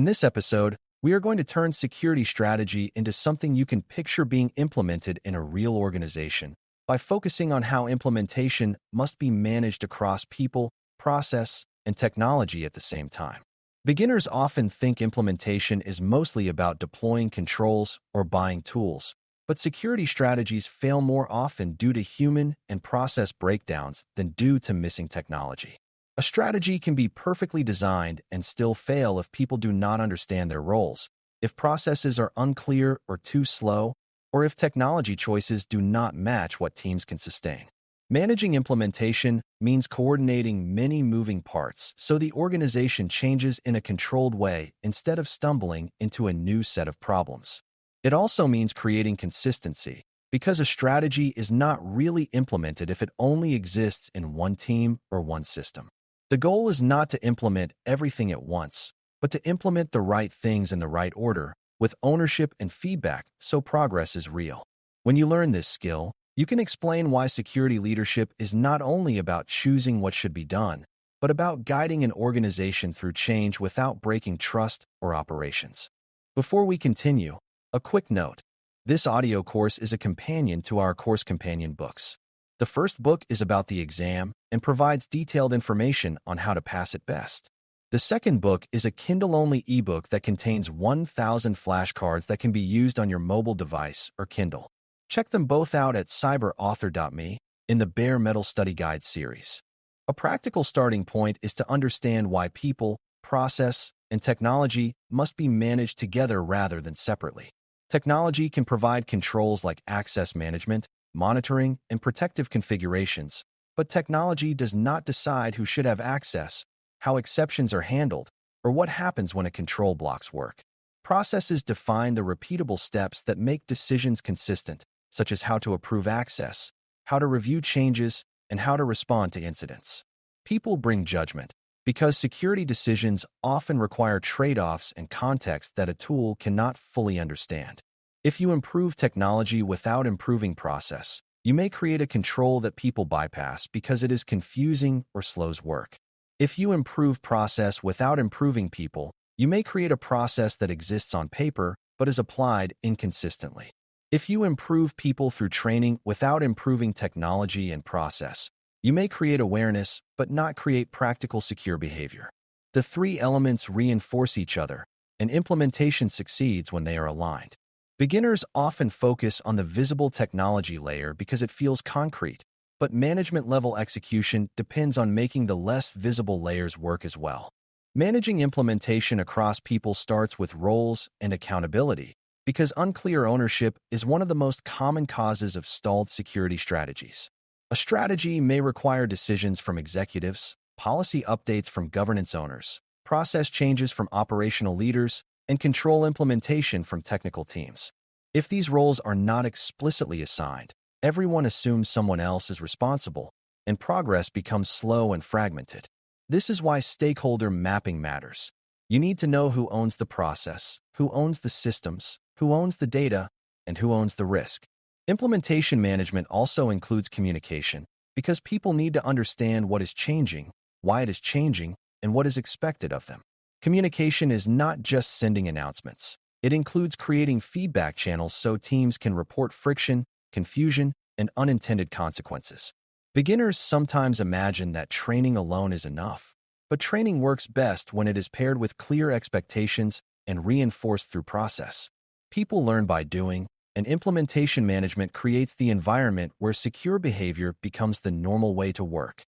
In this episode, we are going to turn security strategy into something you can picture being implemented in a real organization by focusing on how implementation must be managed across people, process, and technology at the same time. Beginners often think implementation is mostly about deploying controls or buying tools, but security strategies fail more often due to human and process breakdowns than due to missing technology. A strategy can be perfectly designed and still fail if people do not understand their roles, if processes are unclear or too slow, or if technology choices do not match what teams can sustain. Managing implementation means coordinating many moving parts so the organization changes in a controlled way instead of stumbling into a new set of problems. It also means creating consistency, because a strategy is not really implemented if it only exists in one team or one system. The goal is not to implement everything at once, but to implement the right things in the right order, with ownership and feedback so progress is real. When you learn this skill, you can explain why security leadership is not only about choosing what should be done, but about guiding an organization through change without breaking trust or operations. Before we continue, a quick note. This audio course is a companion to our course companion books. The first book is about the exam and provides detailed information on how to pass it best. The second book is a Kindle-only ebook that contains 1,000 flashcards that can be used on your mobile device or Kindle. Check them both out at cyber.author.me in the Bare Metal Study Guide series. A practical starting point is to understand why people, process, and technology must be managed together rather than separately. Technology can provide controls like access management, monitoring, and protective configurations, but technology does not decide who should have access, how exceptions are handled, or what happens when a control blocks work. Processes define the repeatable steps that make decisions consistent, such as how to approve access, how to review changes, and how to respond to incidents. People bring judgment, because security decisions often require trade-offs and context that a tool cannot fully understand. If you improve technology without improving process, you may create a control that people bypass because it is confusing or slows work. If you improve process without improving people, you may create a process that exists on paper but is applied inconsistently. If you improve people through training without improving technology and process, you may create awareness but not create practical secure behavior. The three elements reinforce each other, and implementation succeeds when they are aligned. Beginners often focus on the visible technology layer because it feels concrete, but management-level execution depends on making the less visible layers work as well. Managing implementation across people starts with roles and accountability, because unclear ownership is one of the most common causes of stalled security strategies. A strategy may require decisions from executives, policy updates from governance owners, process changes from operational leaders, and control implementation from technical teams. If these roles are not explicitly assigned, everyone assumes someone else is responsible, and progress becomes slow and fragmented. This is why stakeholder mapping matters. You need to know who owns the process, who owns the systems, who owns the data, and who owns the risk. Implementation management also includes communication, because people need to understand what is changing, why it is changing, and what is expected of them. Communication is not just sending announcements. It includes creating feedback channels so teams can report friction, confusion, and unintended consequences. Beginners sometimes imagine that training alone is enough, but training works best when it is paired with clear expectations and reinforced through process. People learn by doing, and implementation management creates the environment where secure behavior becomes the normal way to work.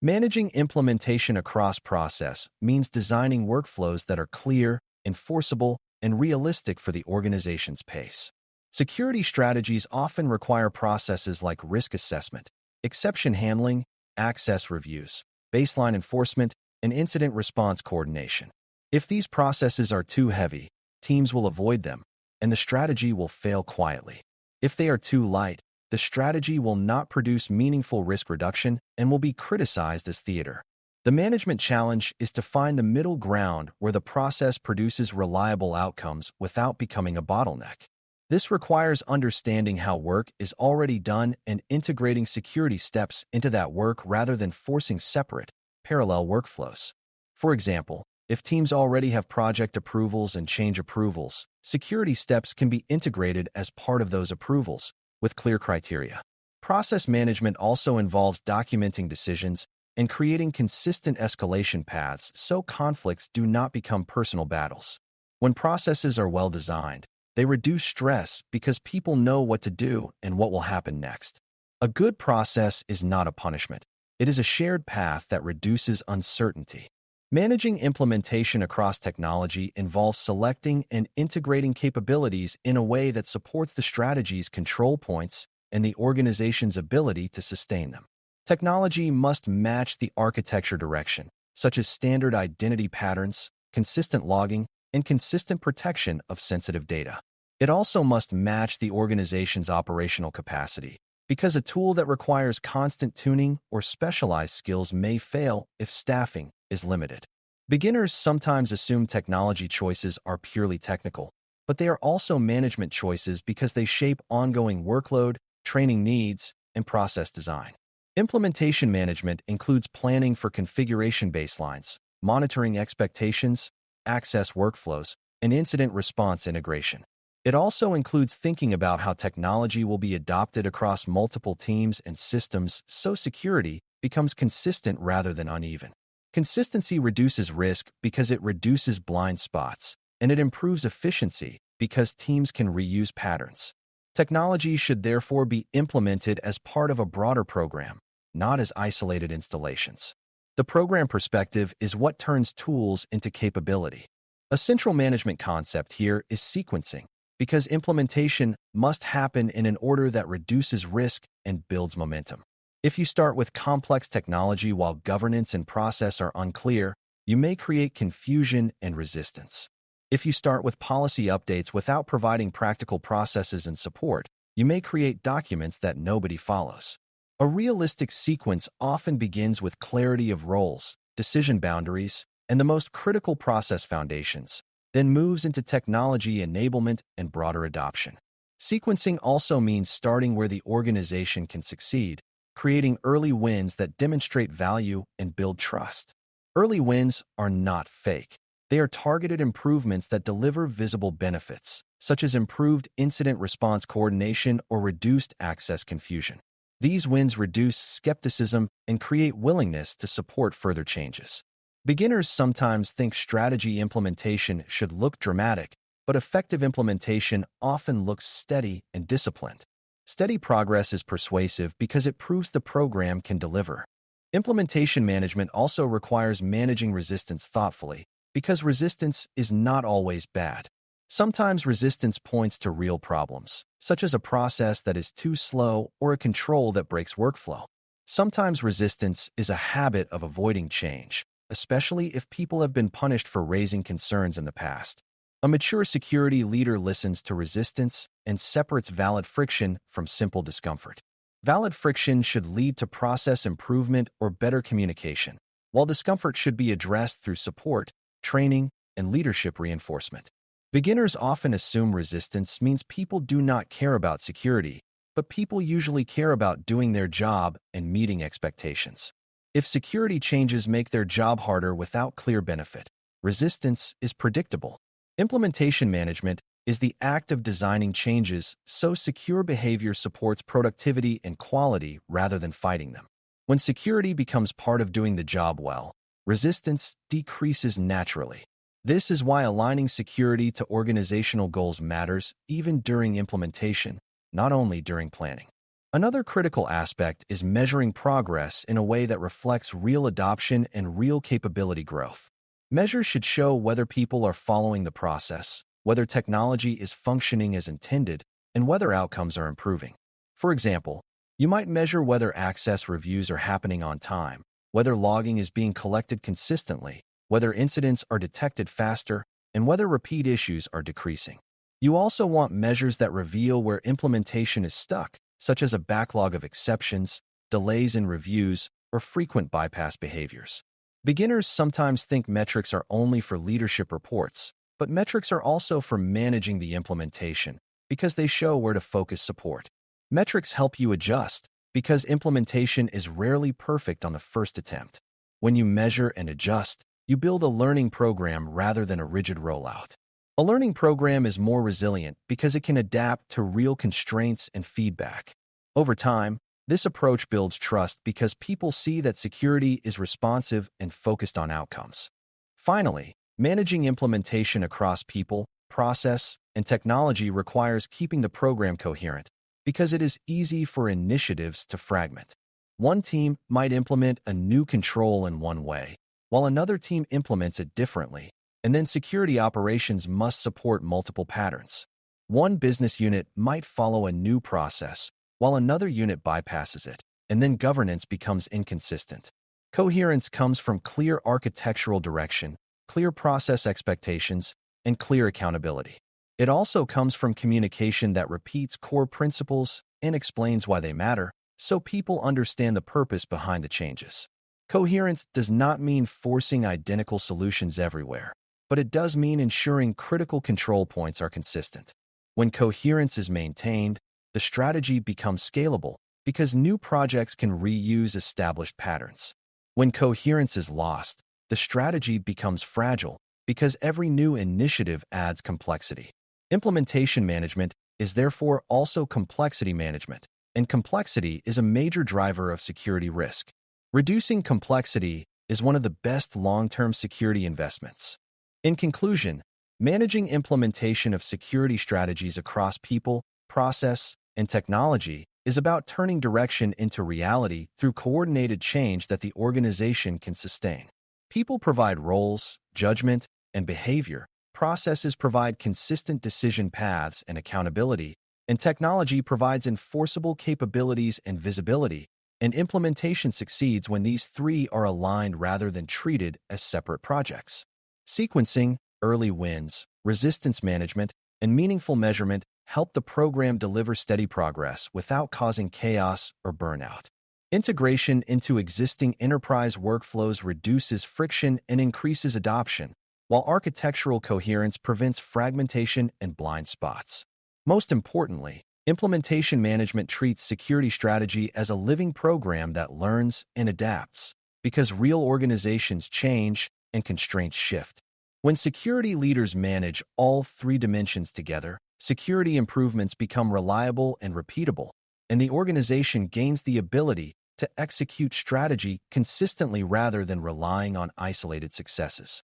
Managing implementation across process means designing workflows that are clear, enforceable, and realistic for the organization's pace. Security strategies often require processes like risk assessment, exception handling, access reviews, baseline enforcement, and incident response coordination. If these processes are too heavy, teams will avoid them, and the strategy will fail quietly. If they are too light, the strategy will not produce meaningful risk reduction and will be criticized as theater. The management challenge is to find the middle ground where the process produces reliable outcomes without becoming a bottleneck. This requires understanding how work is already done and integrating security steps into that work rather than forcing separate, parallel workflows. For example, If teams already have project approvals and change approvals, security steps can be integrated as part of those approvals with clear criteria. Process management also involves documenting decisions and creating consistent escalation paths so conflicts do not become personal battles. When processes are well designed, they reduce stress because people know what to do and what will happen next. A good process is not a punishment. It is a shared path that reduces uncertainty. Managing implementation across technology involves selecting and integrating capabilities in a way that supports the strategy's control points and the organization's ability to sustain them. Technology must match the architecture direction, such as standard identity patterns, consistent logging, and consistent protection of sensitive data. It also must match the organization's operational capacity, because a tool that requires constant tuning or specialized skills may fail if staffing is limited. Beginners sometimes assume technology choices are purely technical, but they are also management choices because they shape ongoing workload, training needs, and process design. Implementation management includes planning for configuration baselines, monitoring expectations, access workflows, and incident response integration. It also includes thinking about how technology will be adopted across multiple teams and systems so security becomes consistent rather than uneven. Consistency reduces risk because it reduces blind spots, and it improves efficiency because teams can reuse patterns. Technology should therefore be implemented as part of a broader program, not as isolated installations. The program perspective is what turns tools into capability. A central management concept here is sequencing, because implementation must happen in an order that reduces risk and builds momentum. If you start with complex technology while governance and process are unclear, you may create confusion and resistance. If you start with policy updates without providing practical processes and support, you may create documents that nobody follows. A realistic sequence often begins with clarity of roles, decision boundaries, and the most critical process foundations, then moves into technology enablement and broader adoption. Sequencing also means starting where the organization can succeed, creating early wins that demonstrate value and build trust. Early wins are not fake. They are targeted improvements that deliver visible benefits, such as improved incident response coordination or reduced access confusion. These wins reduce skepticism and create willingness to support further changes. Beginners sometimes think strategy implementation should look dramatic, but effective implementation often looks steady and disciplined. Steady progress is persuasive because it proves the program can deliver. Implementation management also requires managing resistance thoughtfully, because resistance is not always bad. Sometimes resistance points to real problems, such as a process that is too slow or a control that breaks workflow. Sometimes resistance is a habit of avoiding change, especially if people have been punished for raising concerns in the past. A mature security leader listens to resistance and separates valid friction from simple discomfort. Valid friction should lead to process improvement or better communication, while discomfort should be addressed through support, training, and leadership reinforcement. Beginners often assume resistance means people do not care about security, but people usually care about doing their job and meeting expectations. If security changes make their job harder without clear benefit, resistance is predictable. Implementation management is the act of designing changes so secure behavior supports productivity and quality rather than fighting them. When security becomes part of doing the job well, resistance decreases naturally. This is why aligning security to organizational goals matters even during implementation, not only during planning. Another critical aspect is measuring progress in a way that reflects real adoption and real capability growth. Measures should show whether people are following the process, whether technology is functioning as intended, and whether outcomes are improving. For example, you might measure whether access reviews are happening on time, whether logging is being collected consistently, whether incidents are detected faster, and whether repeat issues are decreasing. You also want measures that reveal where implementation is stuck, such as a backlog of exceptions, delays in reviews, or frequent bypass behaviors. Beginners sometimes think metrics are only for leadership reports, but metrics are also for managing the implementation because they show where to focus support. Metrics help you adjust because implementation is rarely perfect on the first attempt. When you measure and adjust, You build a learning program rather than a rigid rollout. A learning program is more resilient because it can adapt to real constraints and feedback. Over time, this approach builds trust because people see that security is responsive and focused on outcomes. Finally, managing implementation across people, process, and technology requires keeping the program coherent because it is easy for initiatives to fragment. One team might implement a new control in one way, while another team implements it differently, and then security operations must support multiple patterns. One business unit might follow a new process, while another unit bypasses it, and then governance becomes inconsistent. Coherence comes from clear architectural direction, clear process expectations, and clear accountability. It also comes from communication that repeats core principles and explains why they matter, so people understand the purpose behind the changes. Coherence does not mean forcing identical solutions everywhere, but it does mean ensuring critical control points are consistent. When coherence is maintained, the strategy becomes scalable because new projects can reuse established patterns. When coherence is lost, the strategy becomes fragile because every new initiative adds complexity. Implementation management is therefore also complexity management, and complexity is a major driver of security risk. Reducing complexity is one of the best long-term security investments. In conclusion, managing implementation of security strategies across people, process, and technology is about turning direction into reality through coordinated change that the organization can sustain. People provide roles, judgment, and behavior. Processes provide consistent decision paths and accountability, and technology provides enforceable capabilities and visibility, and implementation succeeds when these three are aligned rather than treated as separate projects. Sequencing, early wins, resistance management, and meaningful measurement help the program deliver steady progress without causing chaos or burnout. Integration into existing enterprise workflows reduces friction and increases adoption, while architectural coherence prevents fragmentation and blind spots. Most importantly, implementation management treats security strategy as a living program that learns and adapts, because real organizations change and constraints shift. When security leaders manage all three dimensions together, security improvements become reliable and repeatable, and the organization gains the ability to execute strategy consistently rather than relying on isolated successes.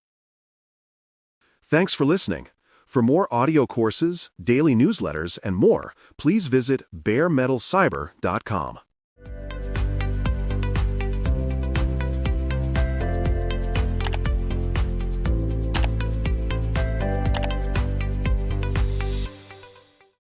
Thanks for listening. For more audio courses, daily newsletters, and more, please visit DailyCyber.News.